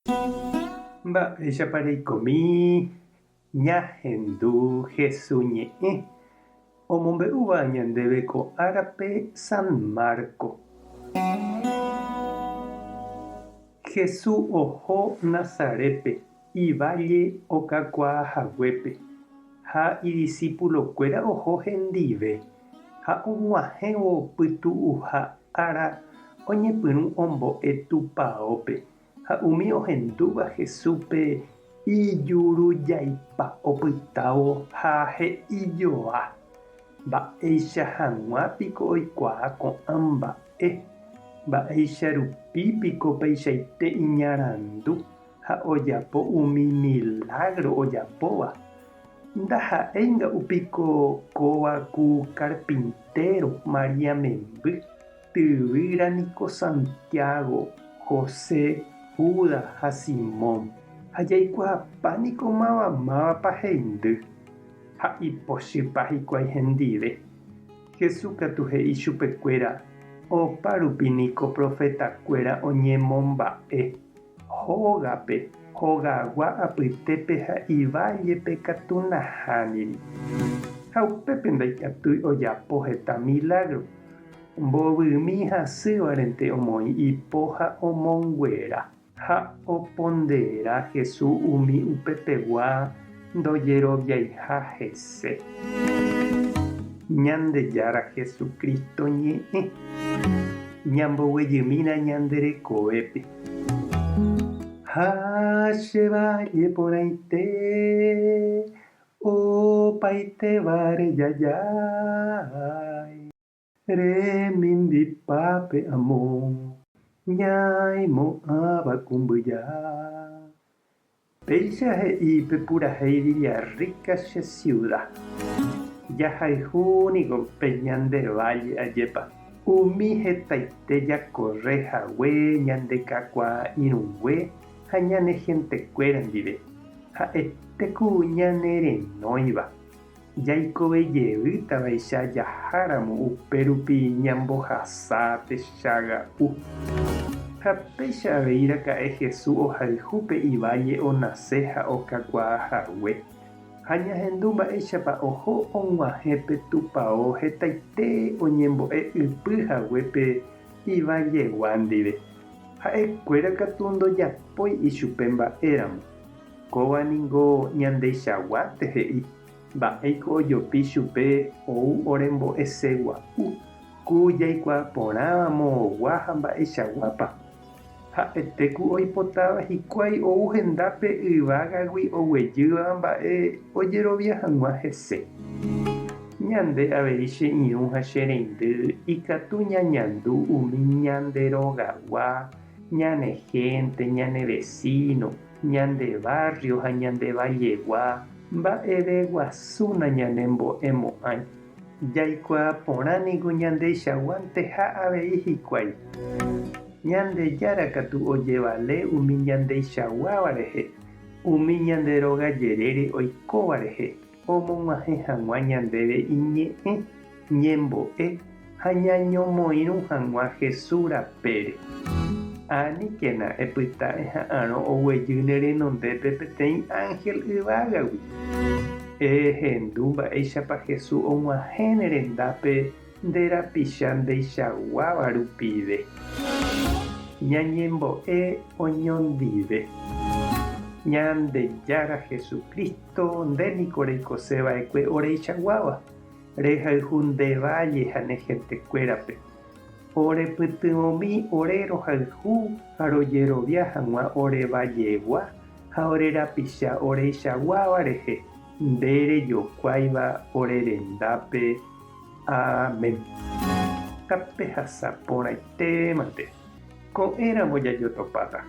Mba'éichapareikomi ñahendu Jesús ñe'ẽ omombe'úva ñandéve ko árape San Marco. Jesús oho Nazarépe, ivalle okakuaahaguépe, ha idiscípulokuéra oho hendive, ha og̃uahẽvo pytu'uha ára oñepyrũ ombo'e tupãópe, ha umi ohendúva Jesúspe ijurujaipa opytávo ha he'ijoa. Mba'éicha hag̃uápiko oikuaa ko'ã mba'e, mba'éicharupípiko peichaite iñarandu ha ojapo umi milagro ojapóva. Ndaha'éinga'upiko kóva ku carpintero Maria memby, tyvýraniko Santiago, José, Judas ha Simón, ha jaikuaapániko mávapa hendy. Ha ipochypa hikuái hendive. Jesús katu he'i chupekuéra opárupiniko profetakuéra oñemomba'e hógape, hogagua apytépe ha ivallepe katu nahániri. Ha upépe ndaikatúi ojapo heta milagro. Mbovymi hasývarente omoĩ ipo ha omonguera ha opondera Jesús umi upepegua ndojeroviaiha hese. Ñandejára Jesucristo ñe'ẽ ñamboguejymína ñanderekovépe. Ha che valle porãite opaitéva rejajái remimbi'ápe amo ñaimo'ãva kumbyja. Péicha he'ípe purahéi Villarrica che ciudad. Jahayhúniko pe ñande valle ajépa. Umi hetaite jakorrehague, ñandekakuaa irũngue ha ñane hentekuéra ndive. Ha'etéku ñanerenóiva. Jaikovejeyvýtavaicha jaháramo upérupi ñambohasa techaga'u. Ha péicha avei iraka'e Jesús ohayhúpe ivalle onase ha okakuaahague. Ha ñahendu mba'éichapa oho og̃uahẽpe tupão hetaite oñembo'e ipyhaguépe ivallegua ndive. Ha'ekuéra katu ndojapói ichupe mba'éramo. Kóvaniko ñandeichaguáte he'i. Mba'éiko ojopi chupe ou orembo'esegua'u ku jaikuaaporãvamo ogua ha mba'eichaguápa. Ha'etéku oipotáva hikuái ou hendápe yvágagui oguejýva mba'e ojerovia hag̃ua hese. Ñande avei che irũ ha che reindy ikatu ñañandu umi ñande rogagua, ñane gente, ñane vecino, ñande barrio ha ñande vallegua mba'eve guasúna ñanembo'emo'ãi. Jaikuaaporãniko ñandeichaguánte ha avei hikuái. Ñandejára katu ojevale umi ñandeichaguáva rehe, umi ñanderogajerére oikóva rehe, omog̃uahẽ hag̃ua ñandéve iñe'ẽ, ñembo'e ha ñañomoirũ hag̃ua Jesús rapére. Aníkena epyta'e ha'ãrõ oguejy ne renondépe peteĩ ángel yvágagui. Ehendu mba'éichapa Jesús og̃uahẽ ne rendápe nde rapicha ndeichaguáva rupive. Ñañembo'e oñondive. Ñandejára Jesucristo ndéniko reikoseva'ekue oreichaguáva. Rehayhu valle ha ne hentekuérape. Orepytyvõmi ore rohayhu ha rojerovia hag̃ua orevajegua ha orerapicha oreichaguáva rehe. Nderejokuáiva ore rendápe. Amén. Tape hasapórãitémante. Ko'ẽramo jajotopáta.